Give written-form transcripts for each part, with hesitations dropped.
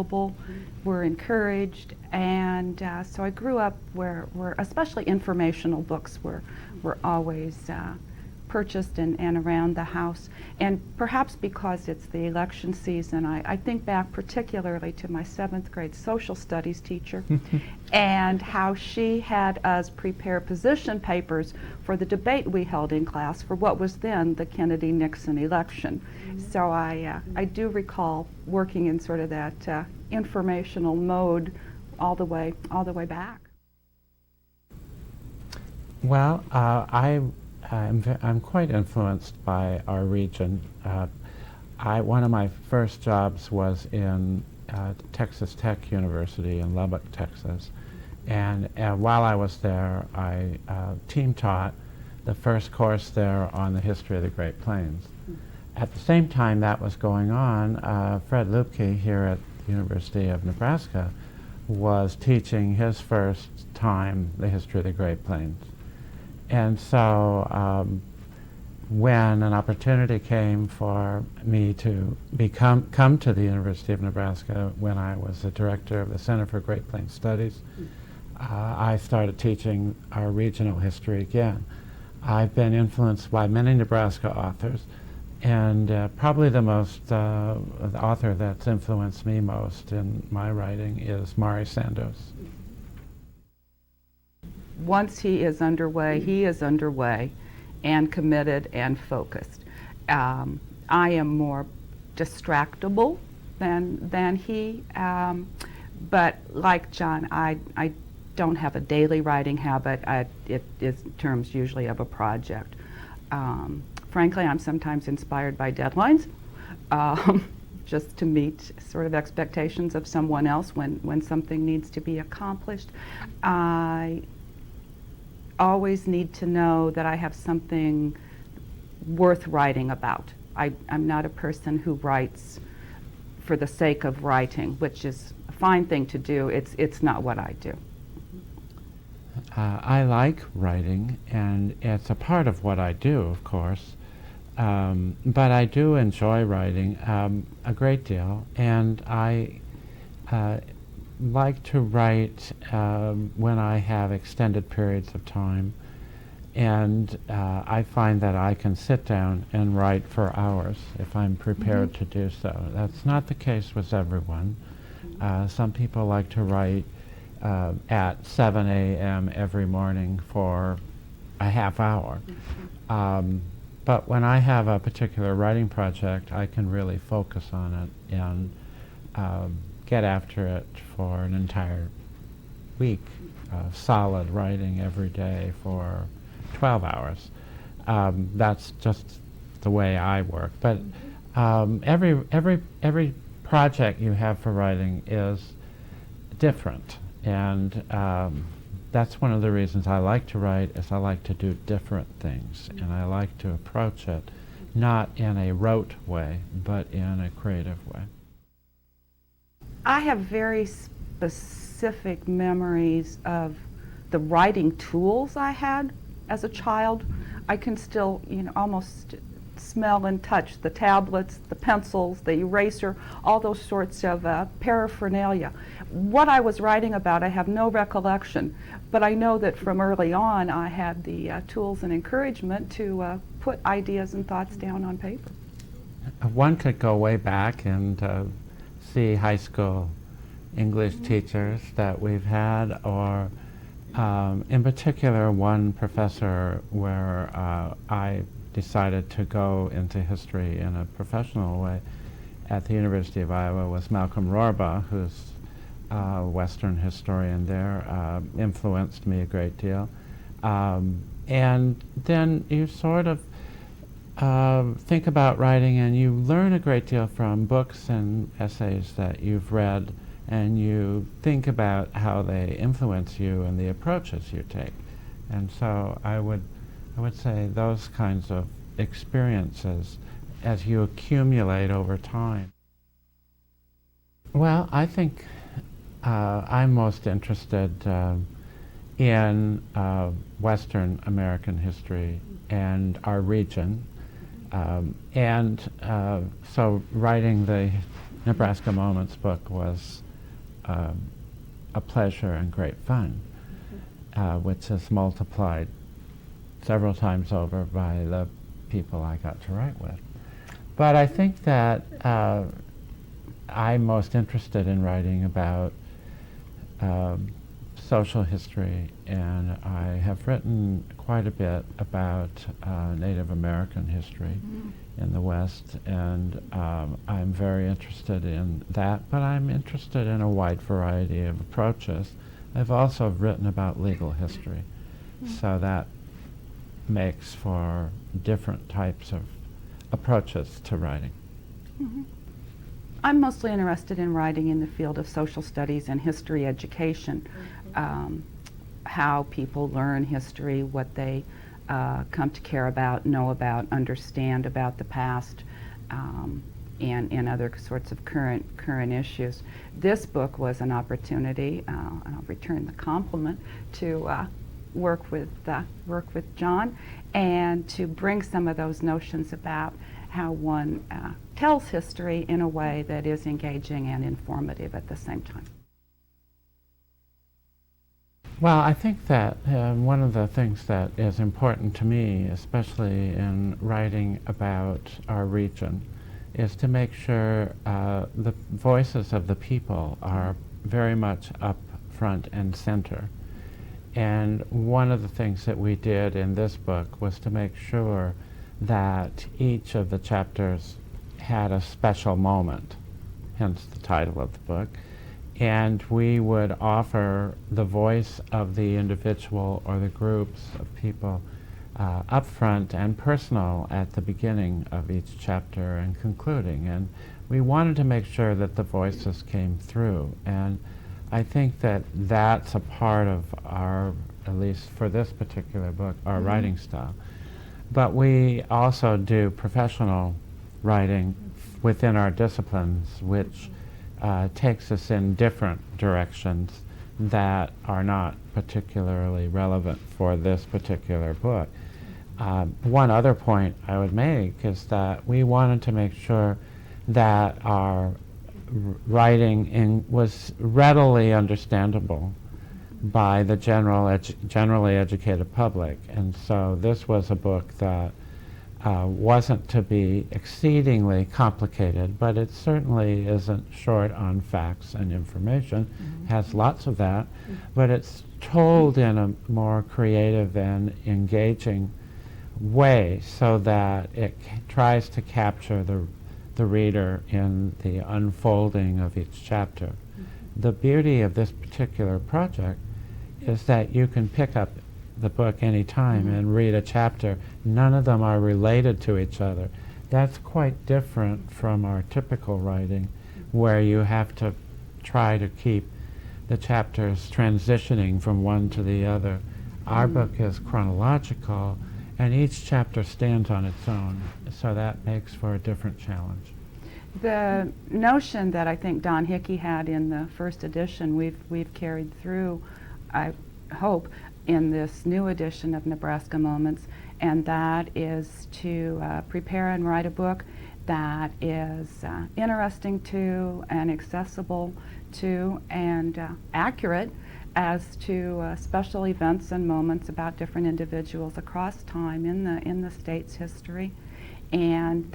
available, were encouraged, and so I grew up where especially informational books were always purchased and around the house. And perhaps because it's the election season, I think back particularly to my 7th grade social studies teacher and how she had us prepare position papers for the debate we held in class for what was then the Kennedy-Nixon election. So I do recall working in sort of that informational mode all the way back. Well, I'm quite influenced by our region. One of my first jobs was in Texas Tech University in Lubbock, Texas. And while I was there, I team taught the first course there on the history of the Great Plains. At the same time that was going on, Fred Lupke here at the University of Nebraska was teaching his first time the history of the Great Plains. And so when an opportunity came for me to come to the University of Nebraska when I was the director of the Center for Great Plains Studies, I started teaching our regional history again. I've been influenced by many Nebraska authors, and probably the author that's influenced me most in my writing is Sandoz. Once he is underway and committed and focused. I am more distractible than he, but like John, I don't have a daily writing habit. It is in terms usually of a project. Frankly, I'm sometimes inspired by deadlines, just to meet sort of expectations of someone else when something needs to be accomplished. I always need to know that I have something worth writing about. I'm not a person who writes for the sake of writing, which is a fine thing to do. It's not what I do. I like writing, and it's a part of what I do, of course. But I do enjoy writing a great deal, and I like to write when I have extended periods of time, and I find that I can sit down and write for hours if I'm prepared to do so. That's not the case with everyone. Some people like to write at 7 a.m. every morning for a half hour. But when I have a particular writing project, I can really focus on it and get after it for an entire week of solid writing every day for 12 hours. That's just the way I work. But every project you have for writing is different, and that's one of the reasons I like to write, is I like to do different things, and I like to approach it not in a rote way, but in a creative way. I have very specific memories of the writing tools I had as a child. I can still, almost smell and touch the tablets, the pencils, the eraser, all those sorts of paraphernalia. What I was writing about, I have no recollection, but I know that from early on I had the tools and encouragement to put ideas and thoughts down on paper. One could go way back and see high school English teachers that we've had, or in particular one professor where I decided to go into history in a professional way at the University of Iowa was Malcolm Rohrbaugh, who's a Western historian there, influenced me a great deal. And then you sort of think about writing, and you learn a great deal from books and essays that you've read, and you think about how they influence you and the approaches you take. And so I would say those kinds of experiences as you accumulate over time. Well, I think I'm most interested in Western American history and our region. So writing the Nebraska Moments book was a pleasure and great fun, which is multiplied several times over by the people I got to write with. But I think that I'm most interested in writing about social history, and I have written quite a bit about Native American history in the West, and I'm very interested in that, but I'm interested in a wide variety of approaches. I've also written about legal history, so that makes for different types of approaches to writing. I'm mostly interested in writing in the field of social studies and history education, how people learn history, what they come to care about, know about, understand about the past, and other sorts of current issues. This book was an opportunity, and I'll return the compliment, to work with John and to bring some of those notions about how one tells history in a way that is engaging and informative at the same time. Well, I think that one of the things that is important to me, especially in writing about our region, is to make sure the voices of the people are very much up front and center. And one of the things that we did in this book was to make sure that each of the chapters had a special moment, hence the title of the book, and we would offer the voice of the individual or the groups of people up front and personal at the beginning of each chapter and concluding. And we wanted to make sure that the voices came through. And I think that that's a part of our, at least for this particular book, our writing style. But we also do professional writing within our disciplines, which takes us in different directions that are not particularly relevant for this particular book. One other point I would make is that we wanted to make sure that our writing was readily understandable by the generally educated public. And so this was a book that wasn't to be exceedingly complicated, but it certainly isn't short on facts and information. Has lots of that, but it's told in a more creative and engaging way so that it tries to capture the reader in the unfolding of each chapter. The beauty of this particular project is that you can pick up the book any time and read a chapter. None of them are related to each other. That's quite different from our typical writing, where you have to try to keep the chapters transitioning from one to the other. Our book is chronological, and each chapter stands on its own, so that makes for a different challenge. The notion that I think Don Hickey had in the first edition, we've carried through, I hope, in this new edition of Nebraska Moments, and that is to prepare and write a book that is interesting to and accessible to and accurate as to special events and moments about different individuals across time in the state's history. And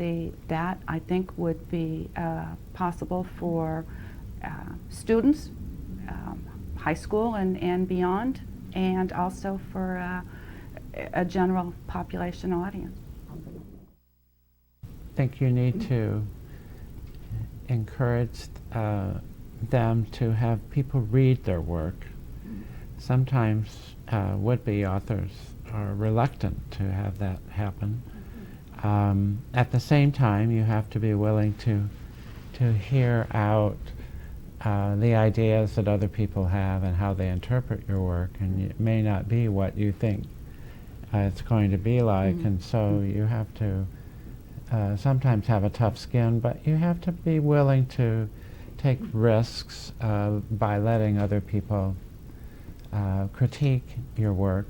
that I think would be possible for students, high school and beyond, and also for a general population audience. I think you need to encourage them to have people read their work. Sometimes would-be authors are reluctant to have that happen. At the same time, you have to be willing to hear out the ideas that other people have and how they interpret your work, and it may not be what you think it's going to be like, and so you have to sometimes have a tough skin, but you have to be willing to take risks by letting other people critique your work.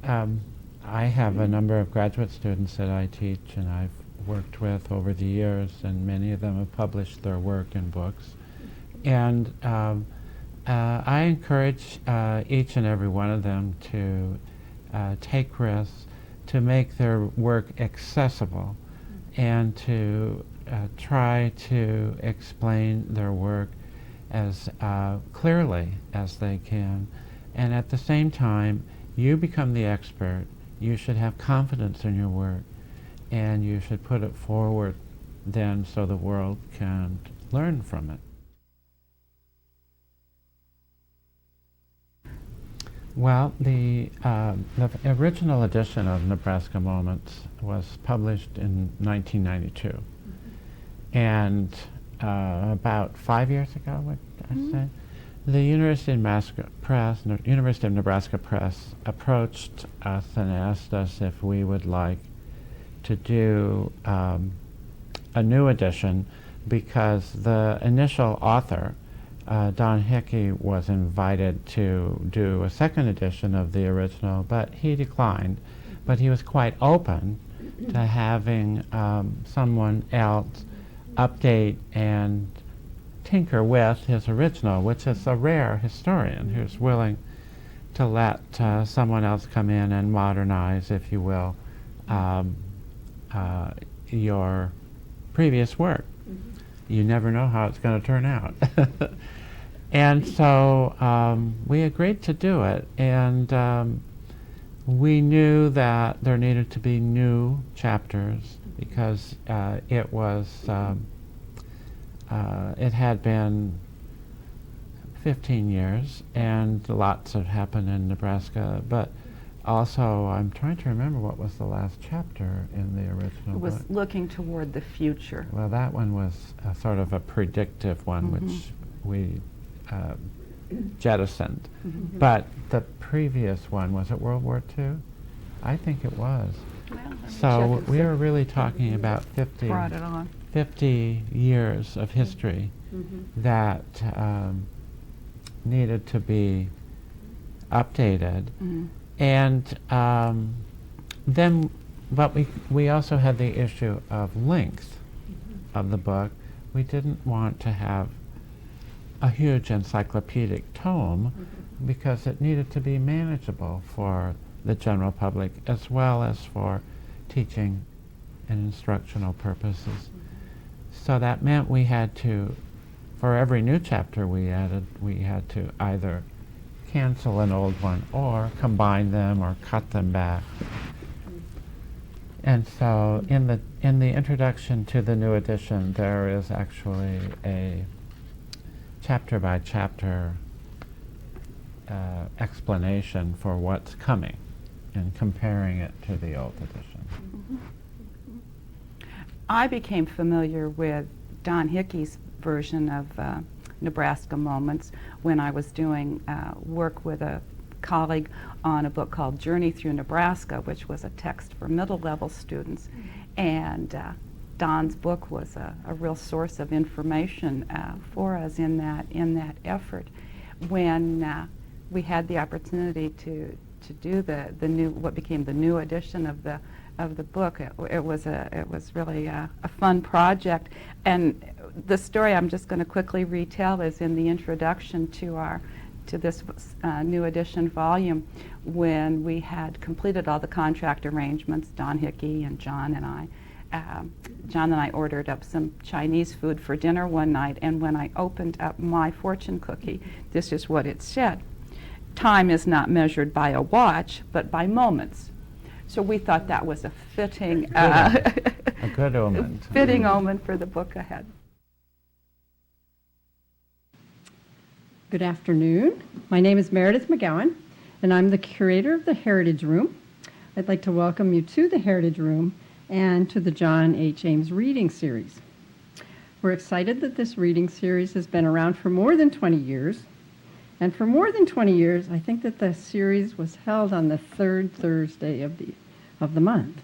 I have a number of graduate students that I teach, and I've worked with over the years, and many of them have published their work in books. And I encourage each and every one of them to take risks, to make their work accessible, and to try to explain their work as clearly as they can. And at the same time, you become the expert. You should have confidence in your work, and you should put it forward then so the world can learn from it. Well, the original edition of Nebraska Moments was published in 1992. And about 5 years ago, would I say, the University of Nebraska Press approached us and asked us if we would like to do a new edition, because the initial author, Don Hickey, was invited to do a second edition of the original, but he declined. But he was quite open to having someone else update and tinker with his original, which is a rare historian who's willing to let someone else come in and modernize, if you will, your previous work. You never know how it's going to turn out. And so we agreed to do it, and we knew that there needed to be new chapters, because it was it had been 15 years, and lots have happened in Nebraska. But also, I'm trying to remember what was the last chapter in the original It was book. looking toward the future. Well, that one was sort of a predictive one, which we jettisoned. But the previous one, was it World War II? I think it was. Well, let me So check we and are really talking about 50 brought it on. 50 years of history that needed to be updated. And then, but we also had the issue of length of the book. We didn't want to have a huge encyclopedic tome, because it needed to be manageable for the general public as well as for teaching and instructional purposes. So that meant we had to, for every new chapter we added, we had to either cancel an old one or combine them or cut them back. And so in the introduction to the new edition, there is actually a chapter by chapter explanation for what's coming and comparing it to the old edition. I became familiar with Don Hickey's version of Nebraska Moments when I was doing work with a colleague on a book called Journey Through Nebraska, which was a text for middle-level students. And Don's book was a real source of information for us in that effort. When we had the opportunity to do the new, what became the new edition of the book, it was really a fun project. And the story I'm just going to quickly retell is in the introduction to this new edition volume. When we had completed all the contract arrangements, Don Hickey and John and I, John and I ordered up some Chinese food for dinner one night, and when I opened up my fortune cookie, this is what it said: "Time is not measured by a watch, but by moments." So we thought that was a fitting, a good omen. Fitting omen for the book ahead. Good afternoon. My name is Meredith McGowan, and I'm the curator of the Heritage Room. I'd like to welcome you to the Heritage Room and to the John H. Ames reading series. We're excited that this reading series has been around for more than 20 years. And for more than 20 years, I think that the series was held on the third Thursday of the month.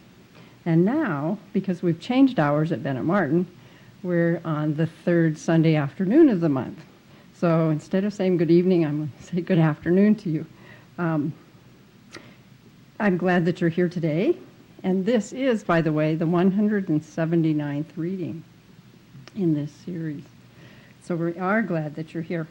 And now, because we've changed hours at Bennett Martin, we're on the third Sunday afternoon of the month. So instead of saying good evening, I'm going to say good afternoon to you. I'm glad that you're here today And this is, by the way, the 179th reading in this series. So we are glad that you're here.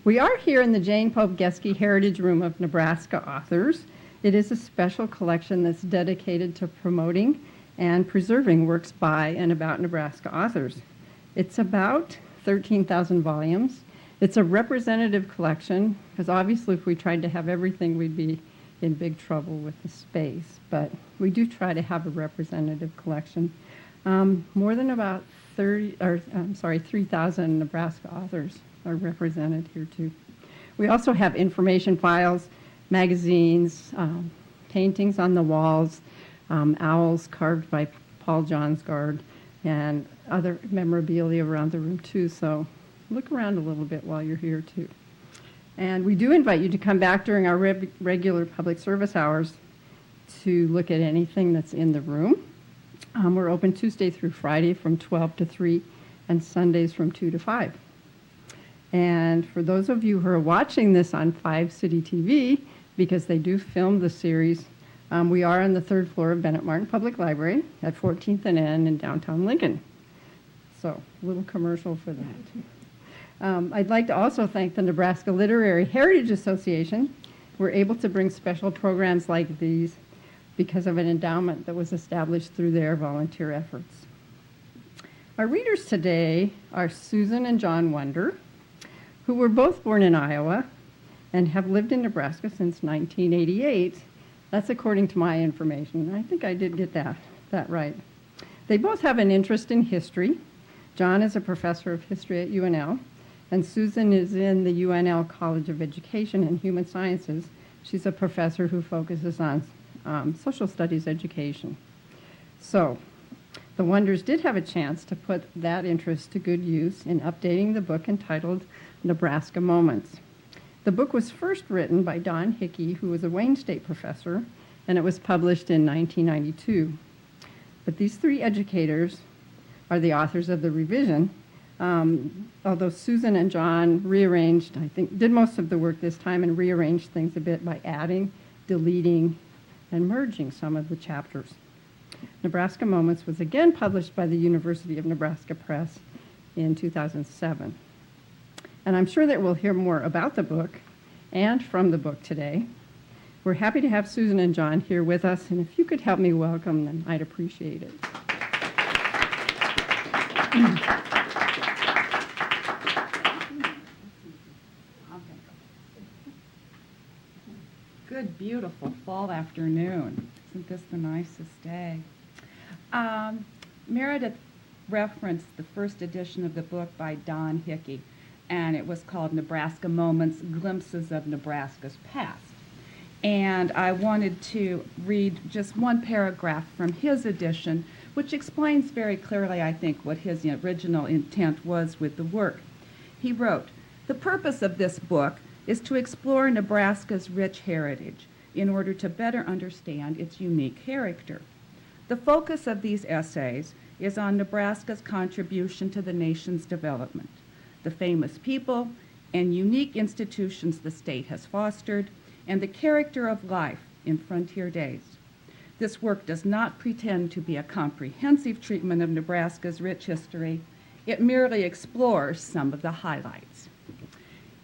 We are here in the Jane Pope Geske Heritage Room of Nebraska Authors. It is a special collection that's dedicated to promoting and preserving works by and about Nebraska authors. It's about 13,000 volumes. It's a representative collection, because obviously if we tried to have everything, we'd be in big trouble with the space. But we do try to have a representative collection. More than about 3,000 Nebraska authors are represented here too. We also have information files, magazines, paintings on the walls, owls carved by Paul Johnsgard, and other memorabilia around the room too. So look around a little bit while you're here too. And we do invite you to come back during our regular public service hours to look at anything that's in the room. We're open Tuesday through Friday from 12 to 3 and Sundays from 2 to 5. And for those of you who are watching this on 5 City TV, because they do film the series, we are on the 3rd floor of Bennett Martin Public Library at 14th and N in downtown Lincoln. So a little commercial for that. I'd like to also thank the Nebraska Literary Heritage Association. We're able to bring special programs like these because of an endowment that was established through their volunteer efforts. Our readers today are Susan and John Wunder, who were both born in Iowa and have lived in Nebraska since 1988. That's according to my information. I think I did get that right. They both have an interest in history. John is a professor of history at UNL, and Susan is in the UNL College of Education and Human Sciences. She's a professor who focuses on social studies education. So the Wunders did have a chance to put that interest to good use in updating the book entitled Nebraska Moments. The book was first written by Don Hickey, who was a Wayne State professor, and it was published in 1992. But these 3 educators are the authors of the revision, although Susan and John rearranged, I think, did most of the work this time and rearranged things a bit by adding, deleting, and merging some of the chapters. Nebraska Moments was again published by the University of Nebraska Press in 2007. And I'm sure that we'll hear more about the book and from the book today. We're happy to have Susan and John here with us, and if you could help me welcome them, I'd appreciate it. Good, beautiful fall afternoon. Isn't this the nicest day? Meredith referenced the first edition of the book by Don Hickey, and it was called Nebraska Moments, Glimpses of Nebraska's Past. And I wanted to read just one paragraph from his edition, which explains very clearly, I think, what his original intent was with the work. He wrote, "The purpose of this book is to explore Nebraska's rich heritage in order to better understand its unique character. The focus of these essays is on Nebraska's contribution to the nation's development, the famous people and unique institutions the state has fostered, and the character of life in frontier days. This work does not pretend to be a comprehensive treatment of Nebraska's rich history. It merely explores some of the highlights."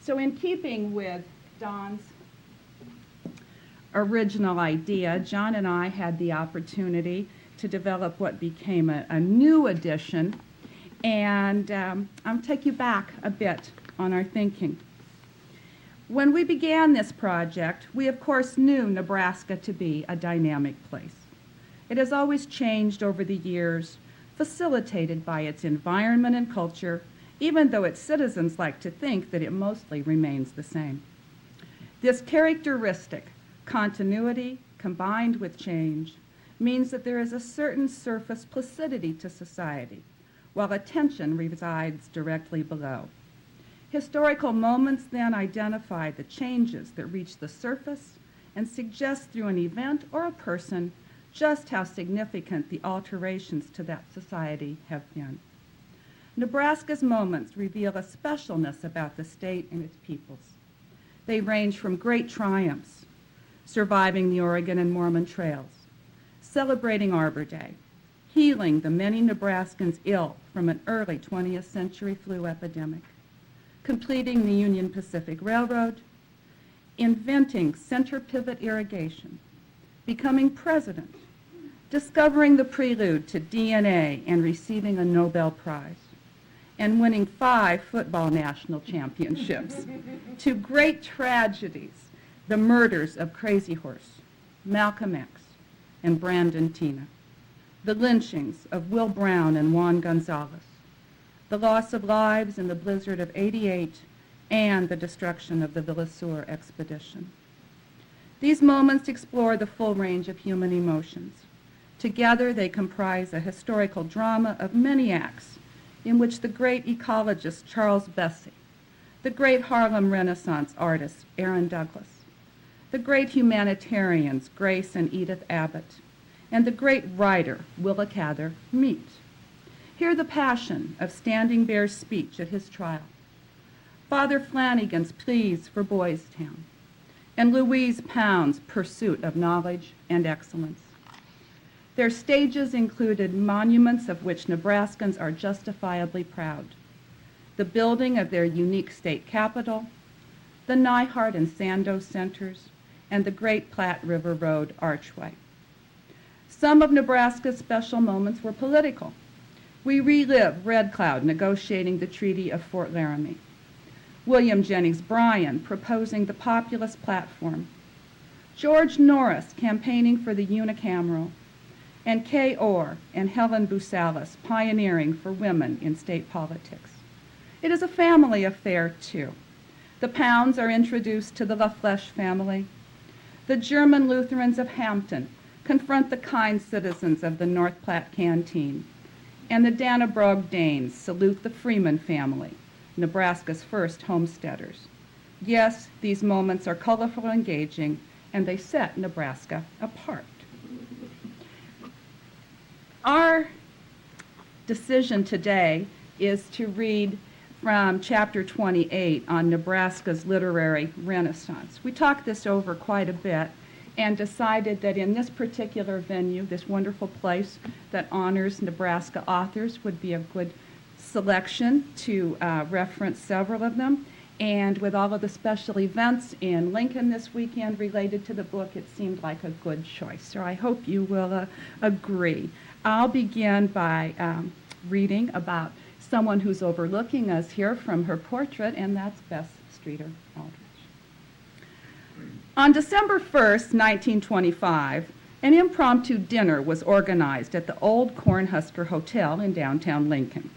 So in keeping with Don's original idea, John and I had the opportunity to develop what became a new edition, and I'll take you back a bit on our thinking. When we began this project, we of course knew Nebraska to be a dynamic place. It has always changed over the years, facilitated by its environment and culture, even though its citizens like to think that it mostly remains the same. This characteristic, continuity combined with change, means that there is a certain surface placidity to society, while attention resides directly below. Historical moments then identify the changes that reach the surface and suggest through an event or a person just how significant the alterations to that society have been. Nebraska's moments reveal a specialness about the state and its peoples. They range from great triumphs, surviving the Oregon and Mormon trails, celebrating Arbor Day, healing the many Nebraskans ill from an early 20th century flu epidemic, completing the Union Pacific Railroad, inventing center pivot irrigation, becoming president, discovering the prelude to DNA and receiving a Nobel Prize, and winning 5 football national championships, to great tragedies, the murders of Crazy Horse, Malcolm X, and Brandon Teena, the lynchings of Will Brown and Juan Gonzalez, the loss of lives in the blizzard of '88, and the destruction of the Villasur expedition. These moments explore the full range of human emotions. Together, they comprise a historical drama of many acts in which the great ecologist Charles Bessey, the great Harlem Renaissance artist Aaron Douglas, the great humanitarians Grace and Edith Abbott, and the great writer Willa Cather meet. Hear the passion of Standing Bear's speech at his trial, Father Flanagan's pleas for Boys Town, and Louise Pound's pursuit of knowledge and excellence. Their stages included monuments of which Nebraskans are justifiably proud: the building of their unique state capitol, the Nyhart and Sandoz centers, and the Great Platte River Road Archway. Some of Nebraska's special moments were political. We relive Red Cloud negotiating the Treaty of Fort Laramie, William Jennings Bryan proposing the populist platform, George Norris campaigning for the unicameral, and Kay Orr and Helen Busalis pioneering for women in state politics. It is a family affair, too. The Pounds are introduced to the LaFlèche family. The German Lutherans of Hampton confront the kind citizens of the North Platte Canteen, and the Dannebrog Danes salute the Freeman family, Nebraska's first homesteaders. Yes, these moments are colorful and engaging, and they set Nebraska apart. Our decision today is to read from chapter 28 on Nebraska's literary renaissance. We talked this over quite a bit and decided that in this particular venue, this wonderful place that honors Nebraska authors, would be a good selection to reference several of them. And with all of the special events in Lincoln this weekend related to the book, it seemed like a good choice. So I hope you will agree. I'll begin by reading about someone who's overlooking us here from her portrait, and that's Bess Streeter Aldrich. On December 1st, 1925, an impromptu dinner was organized at the Old Cornhusker Hotel in downtown Lincoln.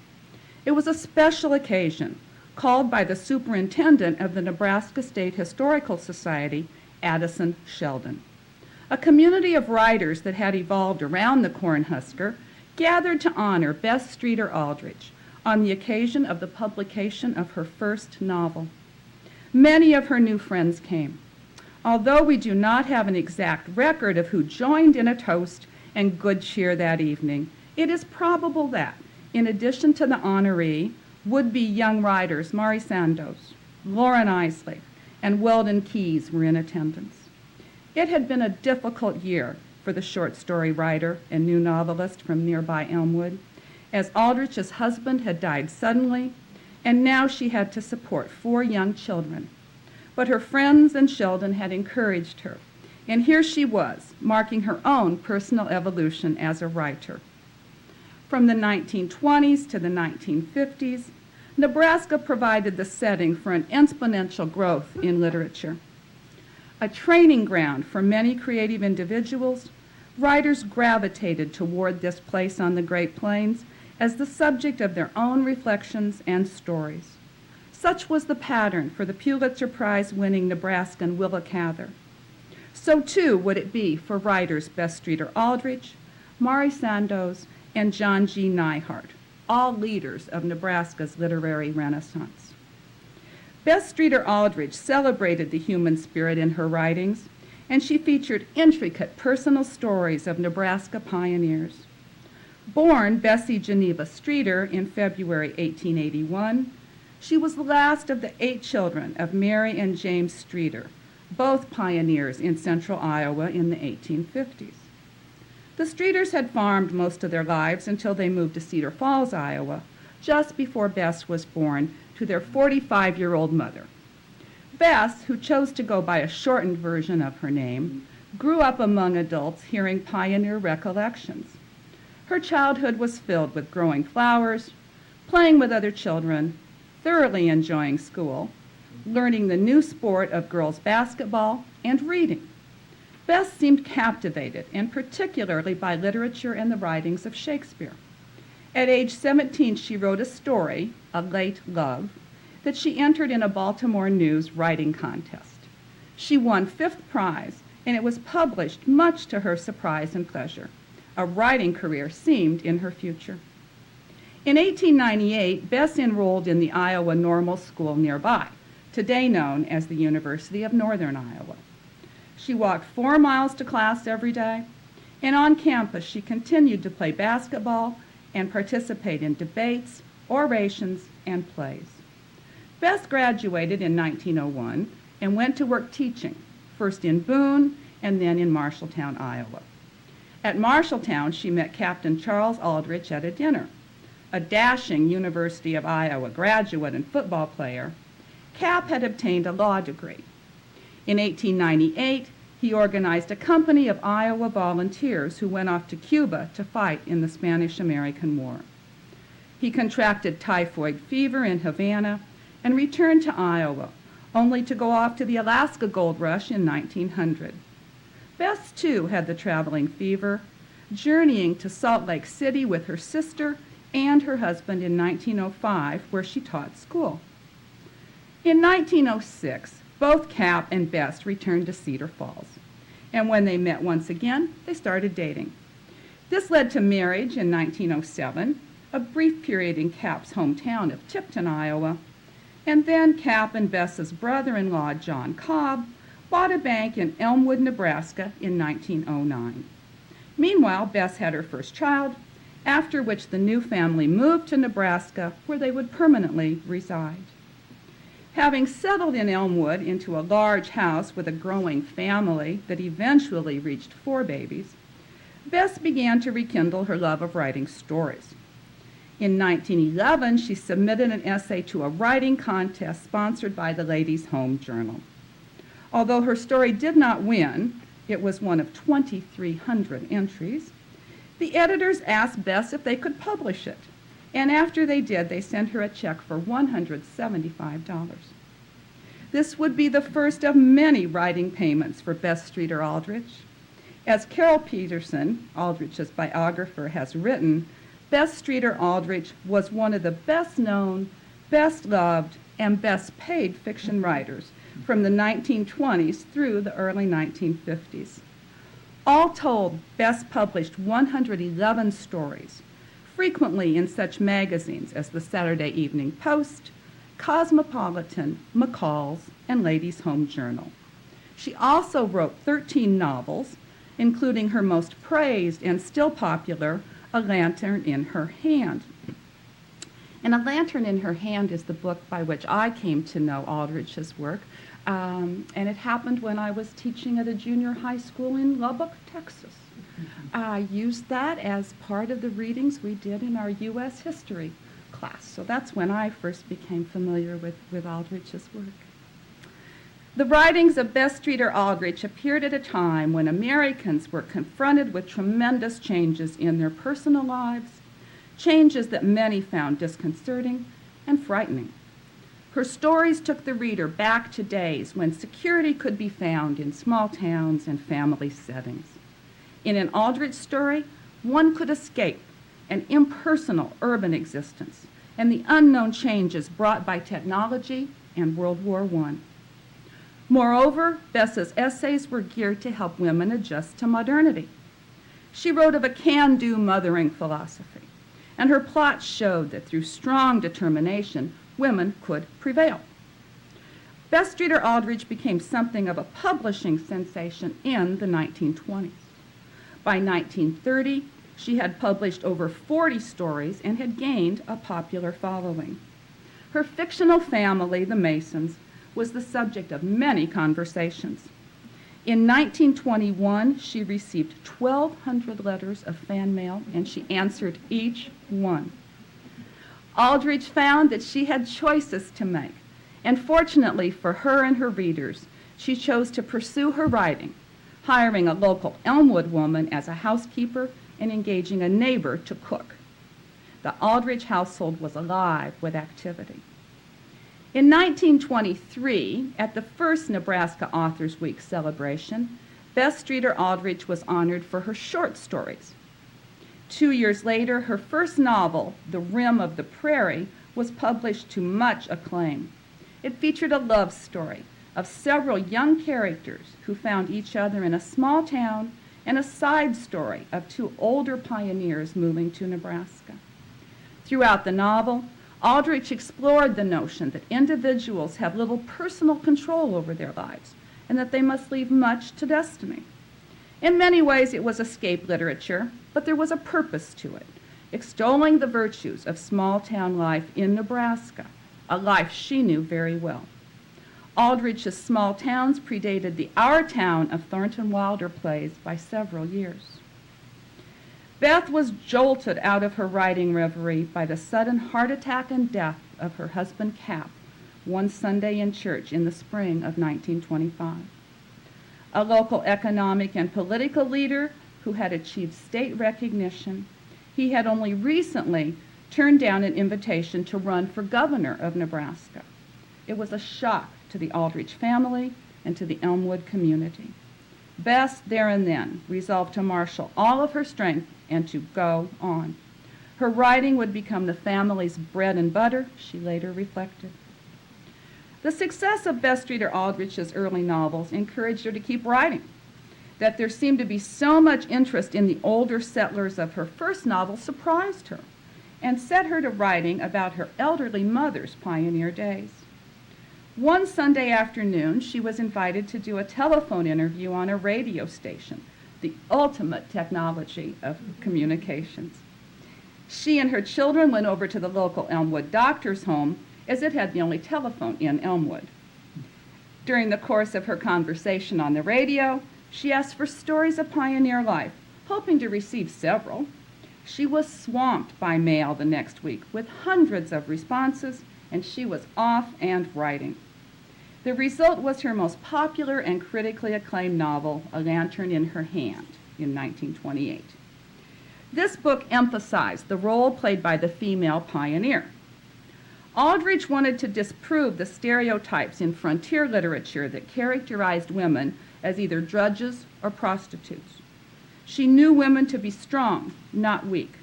It was a special occasion called by the superintendent of the Nebraska State Historical Society, Addison Sheldon. A community of writers that had evolved around the Cornhusker gathered to honor Bess Streeter Aldrich on the occasion of the publication of her first novel. Many of her new friends came. Although we do not have an exact record of who joined in a toast and good cheer that evening, it is probable that, in addition to the honoree, would-be young writers Mari Sandoz, Lauren Isley, and Weldon Keyes were in attendance. It had been a difficult year for the short story writer and new novelist from nearby Elmwood, as Aldrich's husband had died suddenly, and now she had to support 4 young children. But her friends and Sheldon had encouraged her, and here she was, marking her own personal evolution as a writer. From the 1920s to the 1950s, Nebraska provided the setting for an exponential growth in literature. A training ground for many creative individuals, writers gravitated toward this place on the Great Plains as the subject of their own reflections and stories. Such was the pattern for the Pulitzer Prize-winning Nebraskan Willa Cather. So too would it be for writers Bess Streeter Aldrich, Mari Sandoz, and John G. Nyhart, all leaders of Nebraska's literary renaissance. Bess Streeter Aldrich celebrated the human spirit in her writings, and she featured intricate personal stories of Nebraska pioneers. Born Bessie Geneva Streeter in February 1881, she was the last of the 8 children of Mary and James Streeter, both pioneers in central Iowa in the 1850s. The Streeters had farmed most of their lives until they moved to Cedar Falls, Iowa, just before Bess was born to their 45-year-old mother. Bess, who chose to go by a shortened version of her name, grew up among adults hearing pioneer recollections. Her childhood was filled with growing flowers, playing with other children, thoroughly enjoying school, learning the new sport of girls' basketball, and reading. Bess seemed captivated, and particularly by literature and the writings of Shakespeare. At age 17, she wrote a story, A Late Love, that she entered in a Baltimore News writing contest. She won 5th prize, and it was published much to her surprise and pleasure. A writing career seemed in her future. In 1898, Bess enrolled in the Iowa Normal School nearby, today known as the University of Northern Iowa. She walked 4 miles to class every day, and on campus she continued to play basketball and participate in debates, orations, and plays. Bess graduated in 1901 and went to work teaching, first in Boone and then in Marshalltown, Iowa. At Marshalltown, she met Captain Charles Aldrich at a dinner. A dashing University of Iowa graduate and football player, Cap had obtained a law degree. In 1898, he organized a company of Iowa volunteers who went off to Cuba to fight in the Spanish-American War. He contracted typhoid fever in Havana and returned to Iowa, only to go off to the Alaska Gold Rush in 1900. Bess, too, had the traveling fever, journeying to Salt Lake City with her sister and her husband in 1905, where she taught school. In 1906, both Cap and Bess returned to Cedar Falls, and when they met once again, they started dating. This led to marriage in 1907, a brief period in Cap's hometown of Tipton, Iowa, and then Cap and Bess's brother-in-law, John Cobb, bought a bank in Elmwood, Nebraska in 1909. Meanwhile, Bess had her first child, after which the new family moved to Nebraska, where they would permanently reside. Having settled in Elmwood into a large house with a growing family that eventually reached 4 babies, Bess began to rekindle her love of writing stories. In 1911, she submitted an essay to a writing contest sponsored by the Ladies' Home Journal. Although her story did not win, it was one of 2,300 entries, the editors asked Bess if they could publish it, and after they did, they sent her a check for $175. This would be the first of many writing payments for Bess Streeter Aldrich. As Carol Peterson, Aldrich's biographer, has written, Bess Streeter Aldrich was one of the best-known, best-loved, and best-paid fiction writers from the 1920s through the early 1950s. All told, Bess published 111 stories, frequently in such magazines as the Saturday Evening Post, Cosmopolitan, McCall's, and Ladies' Home Journal. She also wrote 13 novels, including her most praised and still popular, A Lantern in Her Hand. And A Lantern in Her Hand is the book by which I came to know Aldrich's work, and it happened when I was teaching at a junior high school in Lubbock, Texas. I used that as part of the readings we did in our U.S. history class, so that's when I first became familiar with Aldrich's work. The writings of Bess Streeter Aldrich appeared at a time when Americans were confronted with tremendous changes in their personal lives, changes that many found disconcerting and frightening. Her stories took the reader back to days when security could be found in small towns and family settings. In an Aldrich story, one could escape an impersonal urban existence and the unknown changes brought by technology and World War I. Moreover, Bess's essays were geared to help women adjust to modernity. She wrote of a can-do mothering philosophy, and her plots showed that through strong determination, women could prevail. Bess Streeter Aldrich became something of a publishing sensation in the 1920s. By 1930, she had published over 40 stories and had gained a popular following. Her fictional family, the Masons, was the subject of many conversations. In 1921, she received 1,200 letters of fan mail, and she answered each one. Aldrich found that she had choices to make, and fortunately for her and her readers, she chose to pursue her writing, hiring a local Elmwood woman as a housekeeper and engaging a neighbor to cook. The Aldrich household was alive with activity. In 1923, at the first Nebraska Authors Week celebration, Bess Streeter Aldrich was honored for her short stories. 2 years later, her first novel, The Rim of the Prairie, was published to much acclaim. It featured a love story of several young characters who found each other in a small town and a side story of two older pioneers moving to Nebraska. Throughout the novel, Aldrich explored the notion that individuals have little personal control over their lives and that they must leave much to destiny. In many ways, it was escape literature, but there was a purpose to it, extolling the virtues of small-town life in Nebraska, a life she knew very well. Aldrich's small towns predated the Our Town of Thornton Wilder plays by several years. Beth was jolted out of her writing reverie by the sudden heart attack and death of her husband Cap one Sunday in church in the spring of 1925. A local economic and political leader who had achieved state recognition, he had only recently turned down an invitation to run for governor of Nebraska. It was a shock to the Aldrich family and to the Elmwood community. Bess, there and then, resolved to marshal all of her strength and to go on. Her writing would become the family's bread and butter, she later reflected. The success of Bess Streeter Aldrich's early novels encouraged her to keep writing. That there seemed to be so much interest in the older settlers of her first novel surprised her and set her to writing about her elderly mother's pioneer days. One Sunday afternoon, she was invited to do a telephone interview on a radio station, the ultimate technology of communications. She and her children went over to the local Elmwood doctor's home, as it had the only telephone in Elmwood. During the course of her conversation on the radio, she asked for stories of pioneer life, hoping to receive several. She was swamped by mail the next week with hundreds of responses, and she was off and writing. The result was her most popular and critically acclaimed novel, A Lantern in Her Hand, in 1928. This book emphasized the role played by the female pioneer. Aldrich wanted to disprove the stereotypes in frontier literature that characterized women as either drudges or prostitutes. She knew women to be strong, not weak.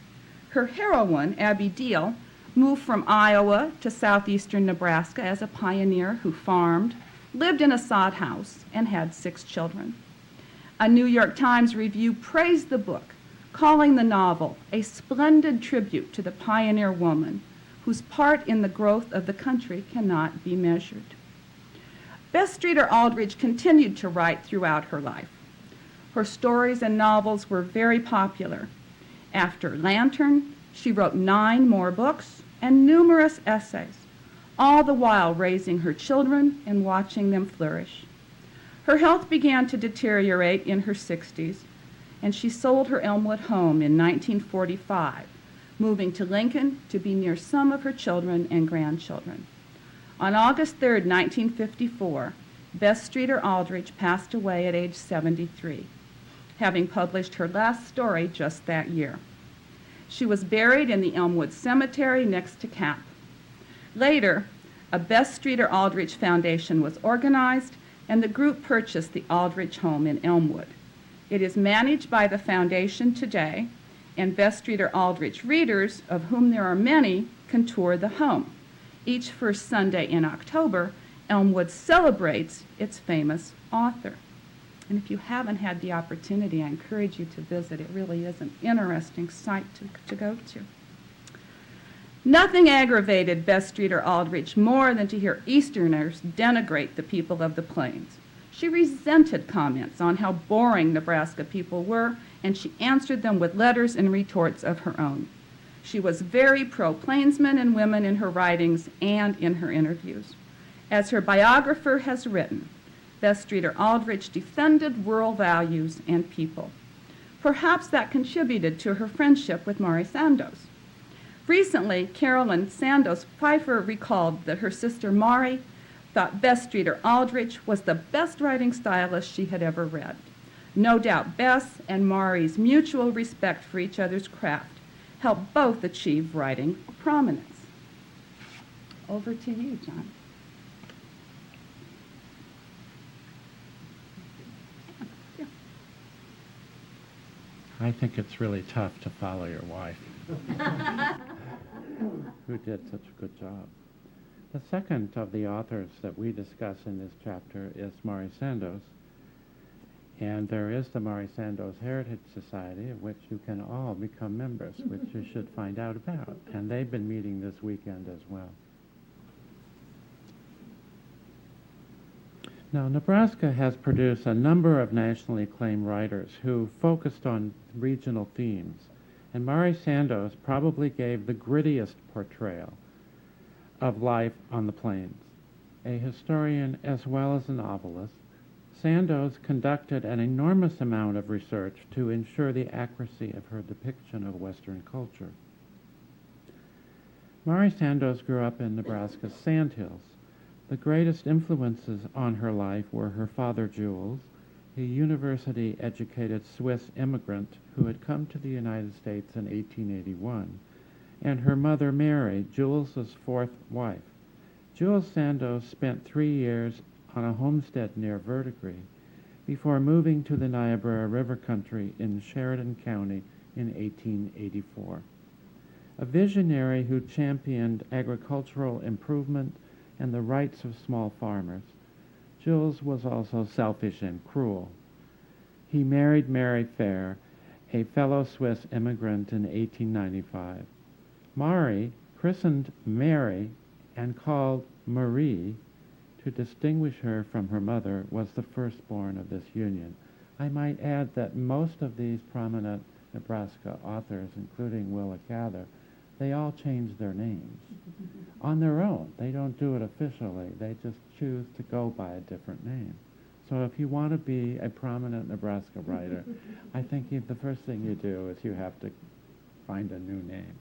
Her heroine, Abby Deal, moved from Iowa to southeastern Nebraska as a pioneer who farmed, lived in a sod house, and had 6 children. A New York Times review praised the book, calling the novel a splendid tribute to the pioneer woman whose part in the growth of the country cannot be measured. Bess Streeter Aldrich continued to write throughout her life. Her stories and novels were very popular. After Lantern, she wrote 9 more books and numerous essays, all the while raising her children and watching them flourish. Her health began to deteriorate in her 60s, and she sold her Elmwood home in 1945, moving to Lincoln to be near some of her children and grandchildren. On August 3, 1954, Bess Streeter Aldrich passed away at age 73, having published her last story just that year. She was buried in the Elmwood Cemetery next to Cap. Later, a Bess Streeter Aldrich Foundation was organized, and the group purchased the Aldrich home in Elmwood. It is managed by the foundation today, and Bess Streeter Aldrich readers, of whom there are many, can tour the home. Each first Sunday in October, Elmwood celebrates its famous author. And if you haven't had the opportunity, I encourage you to visit. It really is an interesting site to go to. Nothing aggravated Bess Streeter Aldrich more than to hear Easterners denigrate the people of the Plains. She resented comments on how boring Nebraska people were, and she answered them with letters and retorts of her own. She was very pro-Plainsmen and women in her writings and in her interviews. As her biographer has written, Bess Streeter Aldrich defended rural values and people. Perhaps that contributed to her friendship with Maury Sandoz. Recently, Carolyn Sandoz Pfeiffer recalled that her sister Maury thought Bess Streeter Aldrich was the best writing stylist she had ever read. No doubt Bess and Maury's mutual respect for each other's craft helped both achieve writing prominence. Over to you, John. I think it's really tough to follow your wife, who did such a good job. The second of the authors that we discuss in this chapter is Maury Sandoz. And there is the Maury Sandoz Heritage Society, of which you can all become members, which you should find out about. And they've been meeting this weekend as well. Now, Nebraska has produced a number of nationally acclaimed writers who focused on regional themes, and Maury Sandoz probably gave the grittiest portrayal of life on the plains. A historian as well as a novelist, Sandoz conducted an enormous amount of research to ensure the accuracy of her depiction of Western culture. Maury Sandoz grew up in Nebraska's Sandhills. The greatest influences on her life were her father, Jules, a university-educated Swiss immigrant who had come to the United States in 1881, and her mother, Mary, Jules's fourth wife. Jules Sandoz spent 3 years on a homestead near Verdigris before moving to the Niobrara River country in Sheridan County in 1884. A visionary who championed agricultural improvement and the rights of small farmers, Jules was also selfish and cruel. He married Mary Fair, a fellow Swiss immigrant, in 1895. Maury, christened Mary and called Marie to distinguish her from her mother, was the firstborn of this union. I might add that most of these prominent Nebraska authors, including Willa Cather, they all change their names on their own. They don't do it officially. They just choose to go by a different name. So if you want to be a prominent Nebraska writer, I think the first thing you do is you have to find a new name.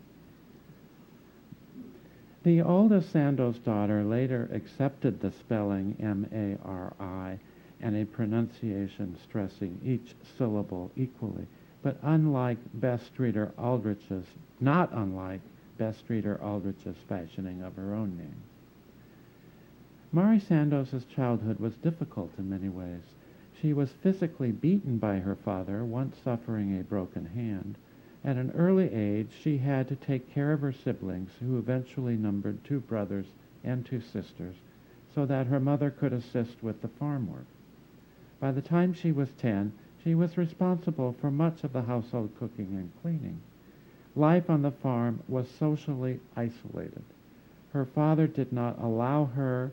The oldest Sandoz daughter later accepted the spelling M-A-R-I and a pronunciation stressing each syllable equally, but not unlike Bess Streeter Aldrich's fashioning of her own name. Maury Sandoz's childhood was difficult in many ways. She was physically beaten by her father, once suffering a broken hand. At an early age, she had to take care of her siblings, who eventually numbered 2 brothers and 2 sisters, so that her mother could assist with the farm work. By the time she was 10, she was responsible for much of the household cooking and cleaning. Life on the farm was socially isolated. Her father did not allow her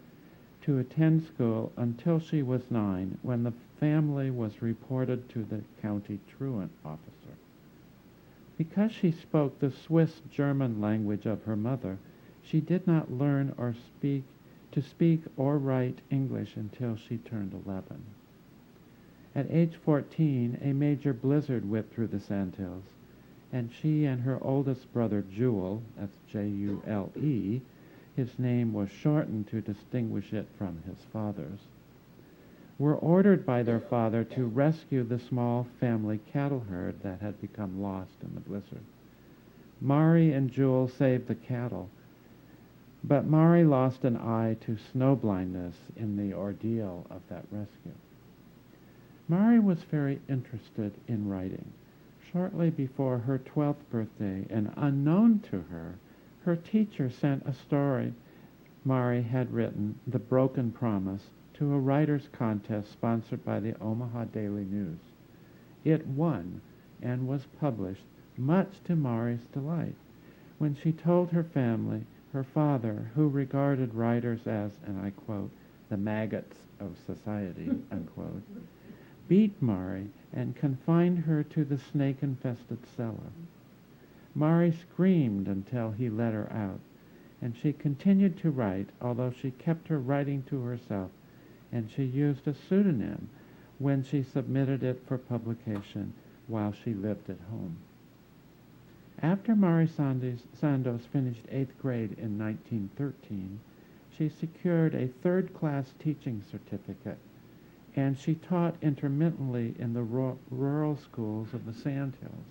to attend school until she was 9, when the family was reported to the county truant officer. Because she spoke the Swiss-German language of her mother, she did not learn to speak or write English until she turned 11. At age 14, a major blizzard whipped through the Sandhills, and she and her oldest brother, Jule, that's J-U-L-E, his name was shortened to distinguish it from his father's, were ordered by their father to rescue the small family cattle herd that had become lost in the blizzard. Maury and Jule saved the cattle, but Maury lost an eye to snow blindness in the ordeal of that rescue. Maury was very interested in writing. Shortly before her 12th birthday, and unknown to her, her teacher sent a story Maury had written, The Broken Promise, to a writer's contest sponsored by the Omaha Daily News. It won and was published, much to Maury's delight. When she told her family, her father, who regarded writers as, and I quote, the maggots of society, unquote, beat Maury and confined her to the snake-infested cellar. Maury screamed until he let her out, and she continued to write, although she kept her writing to herself and she used a pseudonym when she submitted it for publication while she lived at home. After Mari Sandoz finished 8th grade in 1913, she secured a third-class teaching certificate, and she taught intermittently in the rural schools of the Sandhills.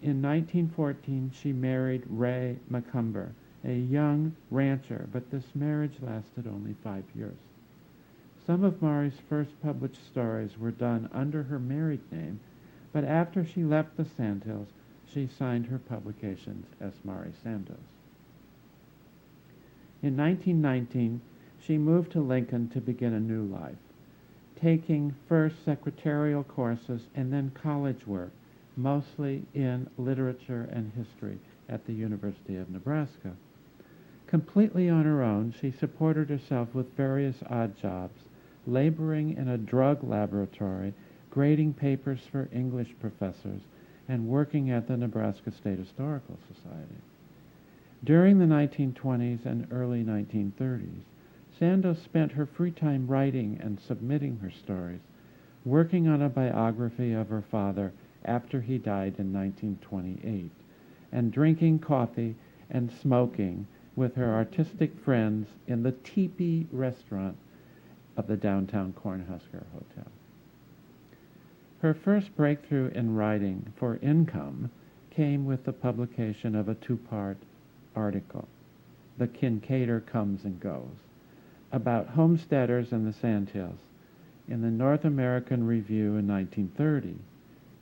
In 1914, she married Ray Macumber, a young rancher, but this marriage lasted only 5 years. Some of Mari's first published stories were done under her married name, but after she left the Sandhills, she signed her publications as Mari Sandoz. In 1919, she moved to Lincoln to begin a new life, taking first secretarial courses and then college work, mostly in literature and history at the University of Nebraska. Completely on her own, she supported herself with various odd jobs, laboring in a drug laboratory, grading papers for English professors, and working at the Nebraska State Historical Society. During the 1920s and early 1930s, Sandoz spent her free time writing and submitting her stories, working on a biography of her father after he died in 1928, and drinking coffee and smoking with her artistic friends in the teepee restaurant of the downtown Cornhusker Hotel. Her first breakthrough in writing for income came with the publication of a 2-part article, The Kincaider Comes and Goes, about homesteaders in the Sandhills in the North American Review in 1930.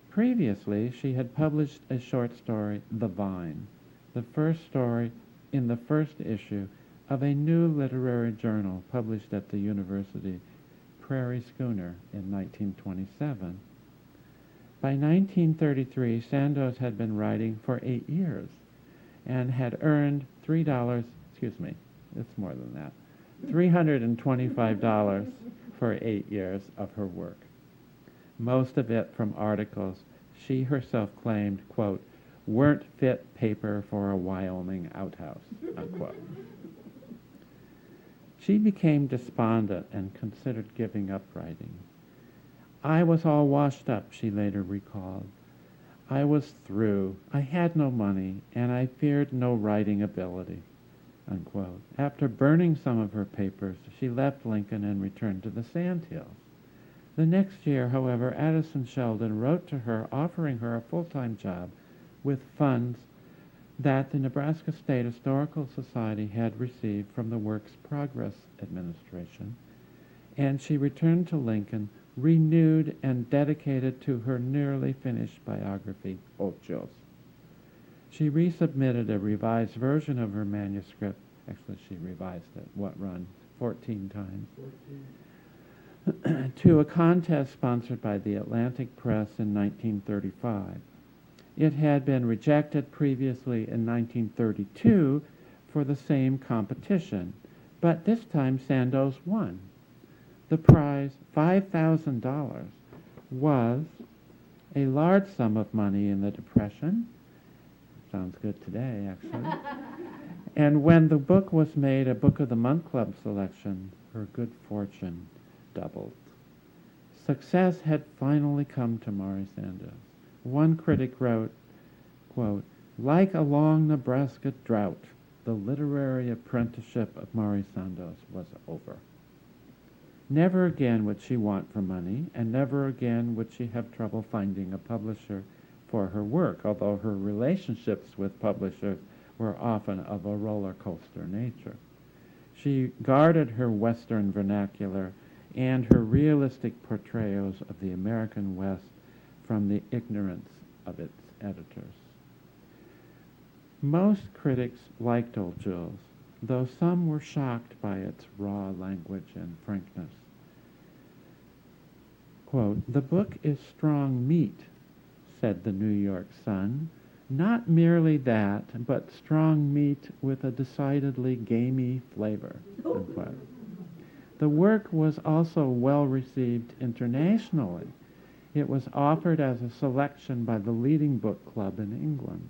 Previously, she had published a short story, The Vine, the first story in the first issue of a new literary journal published at the University Prairie Schooner in 1927. By 1933, Sandoz had been writing for 8 years and had earned $325 for 8 years of her work, most of it from articles she herself claimed, quote, weren't fit paper for a Wyoming outhouse, unquote. She became despondent and considered giving up writing. I was all washed up, she later recalled. I was through. I had no money, and I feared no writing ability, unquote. After burning some of her papers, she left Lincoln and returned to the Sandhills. The next year, however, Addison Sheldon wrote to her offering her a full-time job with funds that the Nebraska State Historical Society had received from the Works Progress Administration, and she returned to Lincoln, renewed and dedicated to her nearly finished biography, Ochios. She resubmitted a revised version of her manuscript. Actually, she revised it, 14 times? 14. To a contest sponsored by the Atlantic Press in 1935. It had been rejected previously in 1932 for the same competition, but this time Sandoz won. The prize, $5,000, was a large sum of money in the Depression. Sounds good today, actually. And when the book was made a Book of the Month Club selection, her good fortune doubled. Success had finally come to Mari Sandoz. One critic wrote, quote, like a long Nebraska drought, the literary apprenticeship of Mari Sandoz was over. Never again would she want for money, and never again would she have trouble finding a publisher for her work, although her relationships with publishers were often of a roller coaster nature. She guarded her Western vernacular and her realistic portrayals of the American West from the ignorance of its editors. Most critics liked Old Jules, though some were shocked by its raw language and frankness. Quote, the book is strong meat, said the New York Sun. Not merely that, but strong meat with a decidedly gamey flavor, unquote. The work was also well received internationally. It was offered as a selection by the leading book club in England.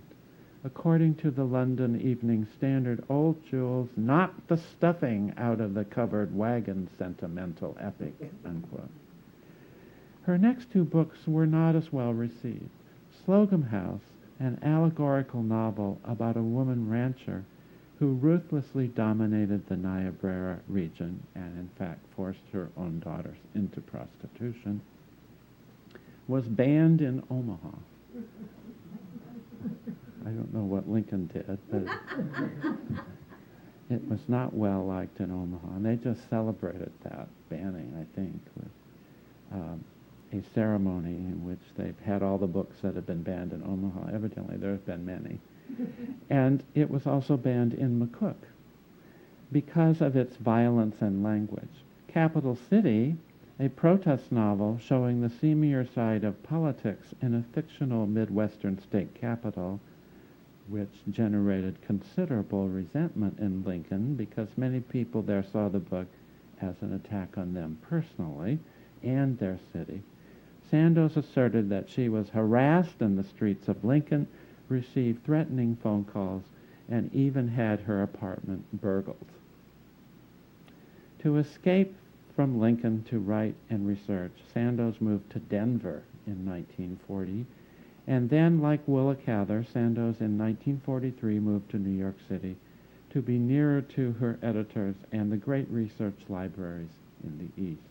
According to the London Evening Standard, Old Jules knocked the stuffing out of the covered wagon sentimental epic, unquote. Her next two books were not as well received. Slocum House, an allegorical novel about a woman rancher who ruthlessly dominated the Niobrara region and in fact forced her own daughters into prostitution, was banned in Omaha. I don't know what Lincoln did, but it was not well liked in Omaha. And they just celebrated that banning, I think, with a ceremony in which they've had all the books that have been banned in Omaha. Evidently, there have been many. And it was also banned in McCook because of its violence and language. Capital City, a protest novel showing the seamier side of politics in a fictional Midwestern state capital, which generated considerable resentment in Lincoln because many people there saw the book as an attack on them personally and their city. Sandoz asserted that she was harassed in the streets of Lincoln, received threatening phone calls, and even had her apartment burgled. To escape from Lincoln to write and research, Sandoz moved to Denver in 1940, and then, like Willa Cather, Sandoz in 1943 moved to New York City to be nearer to her editors and the great research libraries in the East.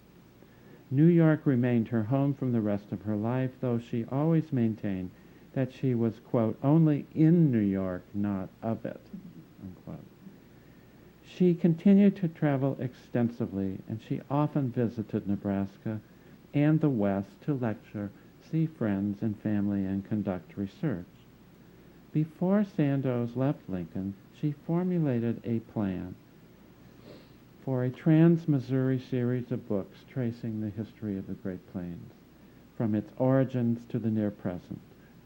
New York remained her home from the rest of her life, though she always maintained that she was, quote, only in New York, not of it, unquote. She continued to travel extensively, and she often visited Nebraska and the West to lecture, see friends and family, and conduct research. Before Sandoz left Lincoln, she formulated a plan for a trans-Missouri series of books tracing the history of the Great Plains, from its origins to the near present.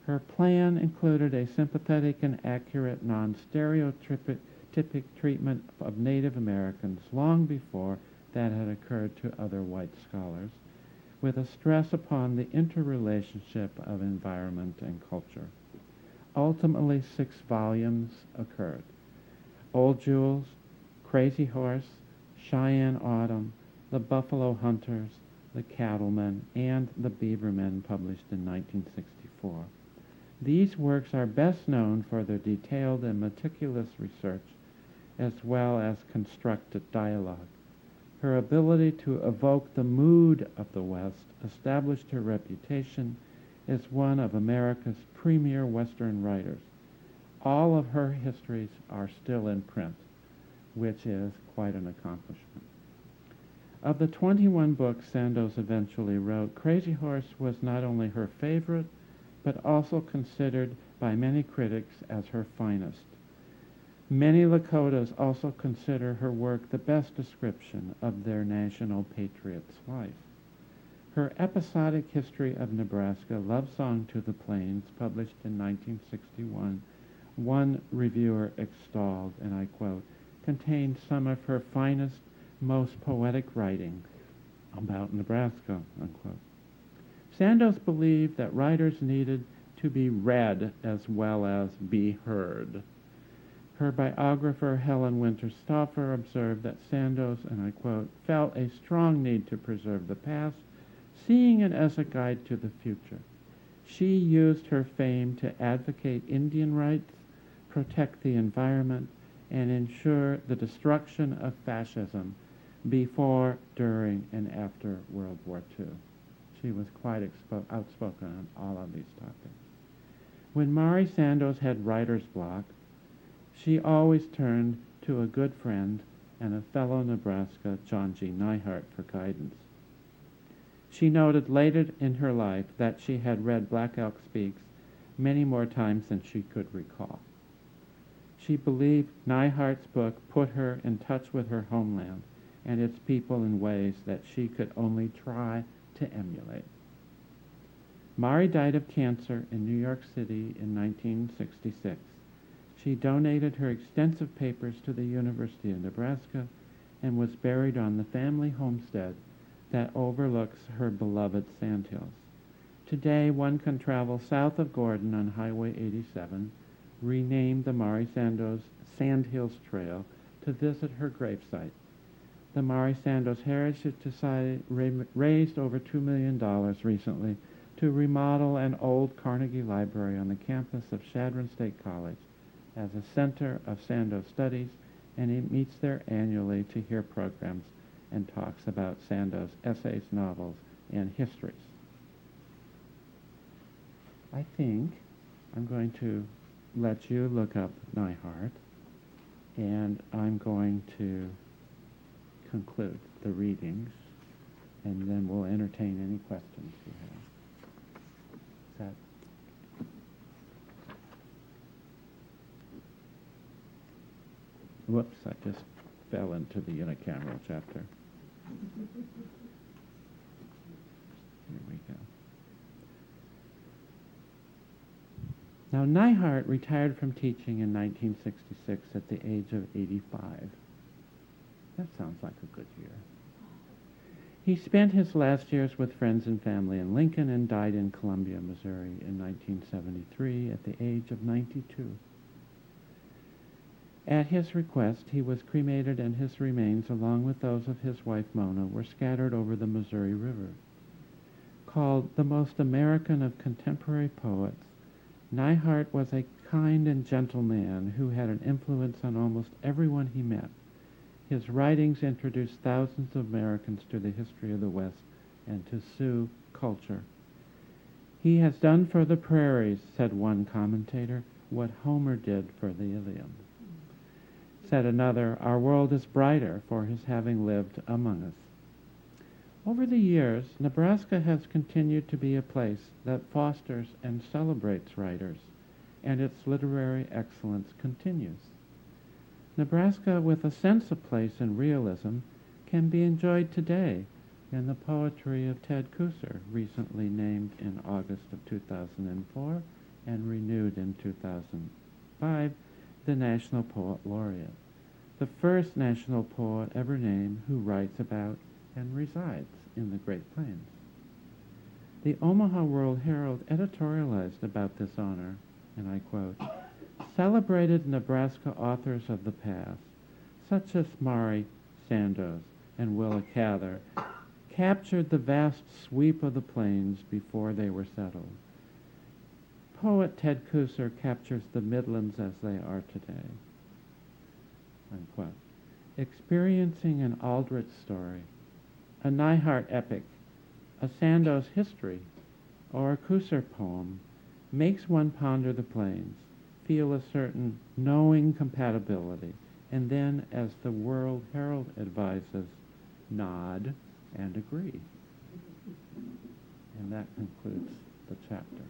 Her plan included a sympathetic and accurate non-stereotypic treatment of Native Americans long before that had occurred to other white scholars, with a stress upon the interrelationship of environment and culture. Ultimately, 6 volumes occurred: Old Jules, Crazy Horse, Cheyenne Autumn, The Buffalo Hunters, The Cattlemen, and The Beavermen, published in 1964. These works are best known for their detailed and meticulous research, as well as constructed dialogue. Her ability to evoke the mood of the West established her reputation as one of America's premier Western writers. All of her histories are still in print, which is quite an accomplishment. Of the 21 books Sandoz eventually wrote, Crazy Horse was not only her favorite, but also considered by many critics as her finest. Many Lakotas also consider her work the best description of their national patriot's life. Her episodic history of Nebraska, Love Song to the Plains, published in 1961, one reviewer extolled, and I quote, contained some of her finest, most poetic writing about Nebraska, unquote. Sandoz believed that writers needed to be read as well as be heard. Her biographer, Helen Winter Stauffer, observed that Sandoz, and I quote, felt a strong need to preserve the past, seeing it as a guide to the future. She used her fame to advocate Indian rights, protect the environment, and ensure the destruction of fascism before, during, and after World War II. She was quite outspoken on all of these topics. When Mari Sandoz had writer's block, she always turned to a good friend and a fellow Nebraska, John G. Neihart, for guidance. She noted later in her life that she had read Black Elk Speaks many more times than she could recall. She believed Neihart's book put her in touch with her homeland and its people in ways that she could only try to emulate. Mari died of cancer in New York City in 1966. She donated her extensive papers to the University of Nebraska and was buried on the family homestead that overlooks her beloved sandhills. Today, one can travel south of Gordon on Highway 87, renamed the Mari Sandoz Sandhills Trail to visit her gravesite. The Mari Sandoz Heritage Society raised over $2 million recently to remodel an old Carnegie Library on the campus of Chadron State College as a center of Sandoz studies, and it meets there annually to hear programs and talks about Sandoz essays, novels, and histories. I think I'm going to let you look up Neihart, and I'm going to conclude the readings, and then we'll entertain any questions you have. Is that whoops, I just fell into the unicameral chapter. Here we go. Now, Neihart retired from teaching in 1966 at the age of 85. That sounds like a good year. He spent his last years with friends and family in Lincoln and died in Columbia, Missouri in 1973 at the age of 92. At his request, he was cremated, and his remains, along with those of his wife Mona, were scattered over the Missouri River. Called the most American of contemporary poets, Neihart was a kind and gentle man who had an influence on almost everyone he met. His writings introduced thousands of Americans to the history of the West and to Sioux culture. He has done for the prairies, said one commentator, what Homer did for the Iliad. Said another, our world is brighter for his having lived among us. Over the years, Nebraska has continued to be a place that fosters and celebrates writers, and its literary excellence continues. Nebraska, with a sense of place and realism, can be enjoyed today in the poetry of Ted Kooser, recently named in August of 2004 and renewed in 2005, the National Poet Laureate, the first national poet ever named who writes about and resides in the Great Plains. The Omaha World Herald editorialized about this honor, and I quote, celebrated Nebraska authors of the past, such as Mari Sandoz and Willa Cather, captured the vast sweep of the plains before they were settled. Poet Ted Kooser captures the Midlands as they are today. Unquote. Experiencing an Aldrich story, a Neihart epic, a Sandoz history, or a Kooser poem makes one ponder the plains, feel a certain knowing compatibility, and then, as the World Herald advises, nod and agree. And that concludes the chapter.